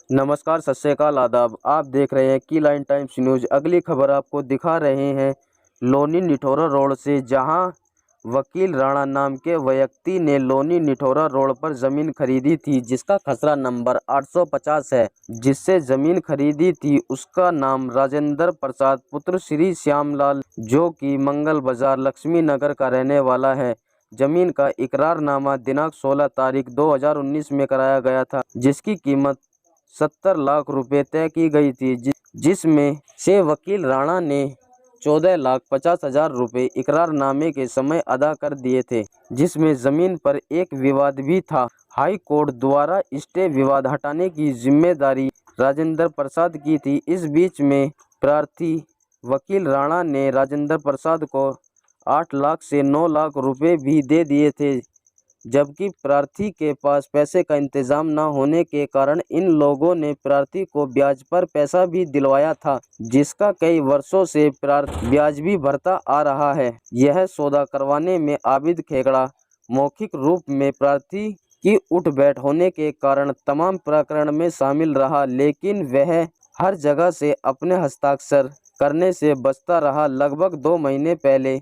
नमस्कार, सत श्री अकाल, आदाब। आप देख रहे हैं की लाइन टाइम्स न्यूज़। अगली खबर आपको दिखा रहे हैं लोनी निठौरा रोड से, जहां वकील राणा नाम के व्यक्ति ने लोनी निठौरा रोड पर ज़मीन खरीदी थी, जिसका खसरा नंबर 850 है। जिससे ज़मीन खरीदी थी उसका नाम राजेंद्र प्रसाद पुत्र श्री श्यामलाल, जो कि मंगल बाजार लक्ष्मी नगर का रहने वाला है। जमीन का इकरारनामा दिनांक 16 तारीख 2019 में कराया गया था, जिसकी कीमत 70 लाख रुपए तय की गई थी, जिसमें से वकील राणा ने 14,50,000 रुपए इकरारनामे के समय अदा कर दिए थे, जिसमें जमीन पर एक विवाद भी था। हाई कोर्ट द्वारा स्टे विवाद हटाने की जिम्मेदारी राजेंद्र प्रसाद की थी। इस बीच में प्रार्थी वकील राणा ने राजेंद्र प्रसाद को 8 लाख से 9 लाख रुपए भी दे दिए थे, जबकि प्रार्थी के पास पैसे का इंतजाम न होने के कारण इन लोगों ने प्रार्थी को ब्याज पर पैसा भी दिलवाया था, जिसका कई वर्षों से प्रार्थी ब्याज भी भरता आ रहा है। यह सौदा करवाने में आबिद खेकड़ा मौखिक रूप में प्रार्थी की उठ बैठ होने के कारण तमाम प्रकरण में शामिल रहा, लेकिन वह हर जगह से अपने हस्ताक्षर करने से बचता रहा। लगभग 2 महीने पहले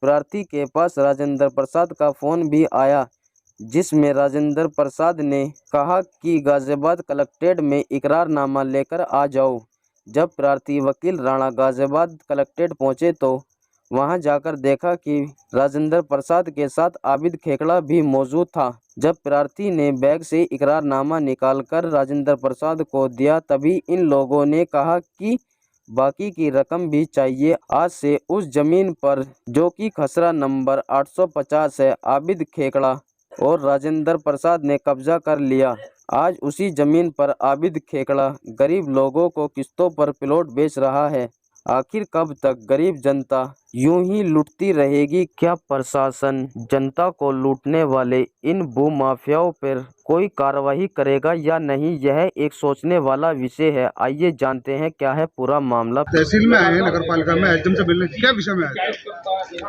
प्रार्थी के पास राजेंद्र प्रसाद का फोन भी आया, जिसमें राजेंद्र प्रसाद ने कहा कि गाजियाबाद कलेक्ट्रेट में इकरारनामा लेकर आ जाओ। जब प्रार्थी वकील राणा गाजियाबाद कलेक्ट्रेट पहुंचे तो वहां जाकर देखा कि राजेंद्र प्रसाद के साथ आबिद खेकड़ा भी मौजूद था। जब प्रार्थी ने बैग से इकरारनामा निकालकर राजेंद्र प्रसाद को दिया, तभी इन लोगों ने कहा कि बाकी की रकम भी चाहिए। आज से उस जमीन पर, जो कि खसरा नंबर 850 है, आबिद खेकड़ा और राजेंद्र प्रसाद ने कब्जा कर लिया। आज उसी जमीन पर आबिद खेकड़ा गरीब लोगों को किस्तों पर प्लॉट बेच रहा है। आखिर कब तक गरीब जनता यूं ही लूटती रहेगी? क्या प्रशासन जनता को लूटने वाले इन भूमाफियाओं पर कोई कार्रवाई करेगा या नहीं? यह एक सोचने वाला विषय है। आइए जानते हैं क्या है पूरा मामला। तहसील में आए हैं, नगर पालिका में एसडीएम से मिलने, क्या विषय में आए?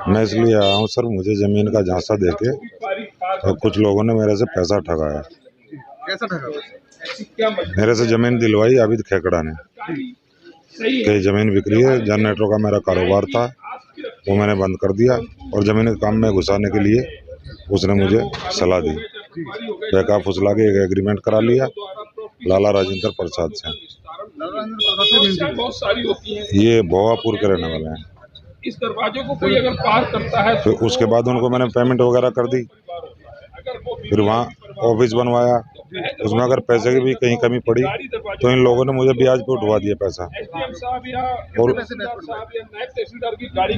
मैं इसलिए आया हूँ सर, मुझे ज़मीन का झांसा देके और कुछ लोगों ने मेरे से पैसा ठगाया। कैसा ठगा? मेरे से ज़मीन दिलवाई आबिद खेकड़ा ने कि ज़मीन बिक्री है। जनरेटर का मेरा कारोबार था, वो मैंने बंद कर दिया और ज़मीन के काम में घुसाने के लिए उसने मुझे सलाह दी। बेका फुसला के एक एग्रीमेंट करा लिया लाला राजेंद्र प्रसाद से। ये भोवापुर के रहने वाले हैं। इस दरवाजे को कोई अगर पार करता है फिर उसके बाद उनको मैंने पेमेंट वगैरह कर दी। फिर वहाँ ऑफिस बनवाया, उसमें अगर पैसे की भी कहीं कमी पड़ी तो इन लोगों ने मुझे ब्याज पे उठवा दिया पैसा। और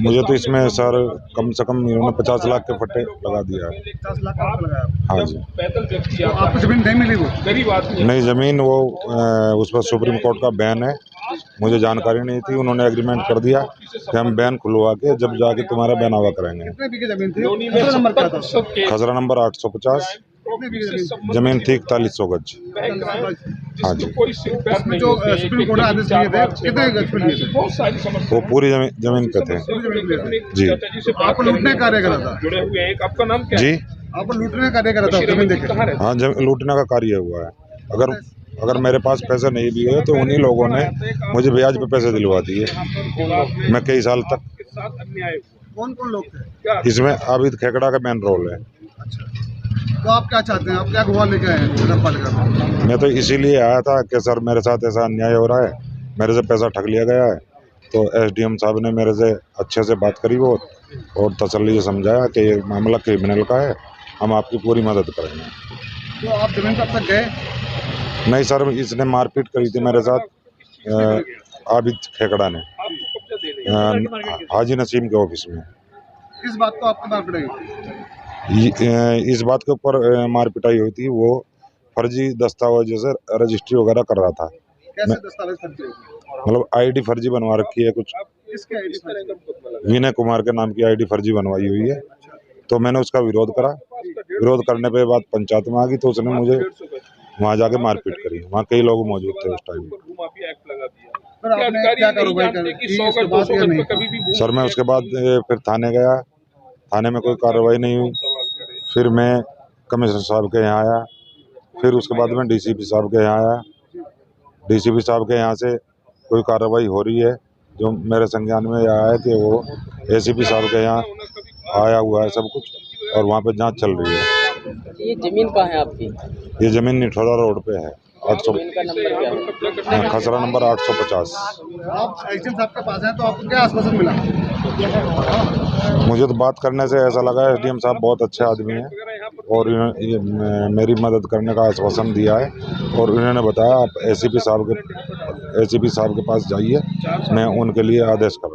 मुझे तो इसमें सर कम से कम इन्होंने 50 लाख के फट्टे लगा दिया है। 50 लाख का लगाया? हाँ जी। तो आपको जमीन नहीं मिली? वो गरीब आदमी नहीं, ज़मीन वो उस पर सुप्रीम कोर्ट का बैन है, मुझे जानकारी नहीं थी। उन्होंने एग्रीमेंट कर दिया कि हम बैन खुलवा के जब जाके तुम्हारा बैनावा करेंगे। कितने बीघे जमीन थी? खसरा नंबर क्या था? खसरा नंबर 850, जमीन थी 4100 गज। हाँ जी। उसमें जो सुप्रीम कोर्ट ने आदेश दिए थे, कितने गज पे लिए थे? वो पूरी जमीन पे थे जी। आपको लूटने का कार्य करा था? जी, आपको लूटने का कार्य करा था जमीन देके? हाँ, लूटने का कार्य हुआ है। अगर मेरे पास पैसे नहीं भी है तो उन्हीं लोगों ने मुझे ब्याज पे पैसे दिलवा दिए। मैं कई साल तक। कौन कौन लोग थे इसमें आबिद खेकड़ा का मेन रोल है। अच्छा, तो आप क्या चाहते हैं? आप क्या गुहार लेके आए हैं नगर पालिका में? मैं तो इसीलिए आया था कि सर मेरे साथ ऐसा अन्याय हो रहा है, मेरे से पैसा ठग लिया गया है। तो एसडीएम साहब ने मेरे से अच्छे से बात करी वो, और तसल्ली से समझाया कि ये मामला क्रिमिनल का है, हम आपकी पूरी मदद करेंगे। तो आप जमीन पर अब तक गए? नहीं सर, इसने मारपीट करी थी मेरे साथ आबिद खेकड़ा ने हाजी नसीम के ऑफिस में। किस बात को आपको मार पड़ेगी? इस बात के ऊपर मारपिटाई हुई थी। वो फर्जी दस्तावेजों से रजिस्ट्री वगैरह कर रहा था। कैसे दस्तावेज फर्जी? मतलब आईडी फर्जी बनवा रखी है कुछ। किसके आईडी फर्जी? विनय कुमार के नाम की आईडी फर्जी बनवाई हुई है। तो मैंने उसका विरोध करा। विरोध करने पे बाद पंचायत में आ गई तो उसने मुझे वहाँ जाके मारपीट करी। वहाँ कई लोग मौजूद थे उस टाइम। फिर आपने क्या कार्रवाई करी? सर मैं उसके बाद फिर थाने गया, थाने में कोई कार्रवाई नहीं हुई। फिर मैं कमिश्नर साहब के यहाँ आया, फिर उसके बाद मैं डीसीपी साहब के यहाँ आया। डीसीपी साहब के यहाँ से कोई कार्रवाई हो रही है। जो मेरे संज्ञान में आया है कि वो एसीपी साहब के यहाँ आया हुआ है सब कुछ और वहाँ पे जांच चल रही है। ये जमीन कहाँ है आपकी? ये ज़मीन निठोरा रोड पे है। 800 जमीन का नंबर क्या है? खसरा नंबर 850। आप एसडीएम साहब के पास हैं तो आपको क्या आश्वासन मिला? मुझे तो बात करने से ऐसा लगा एसडीएम साहब बहुत अच्छे आदमी हैं और मेरी मदद करने का आश्वासन दिया है और उन्होंने बताया आप एसीपी साहब के पास जाइए, मैं उनके लिए आदेश कर रहा हूँ।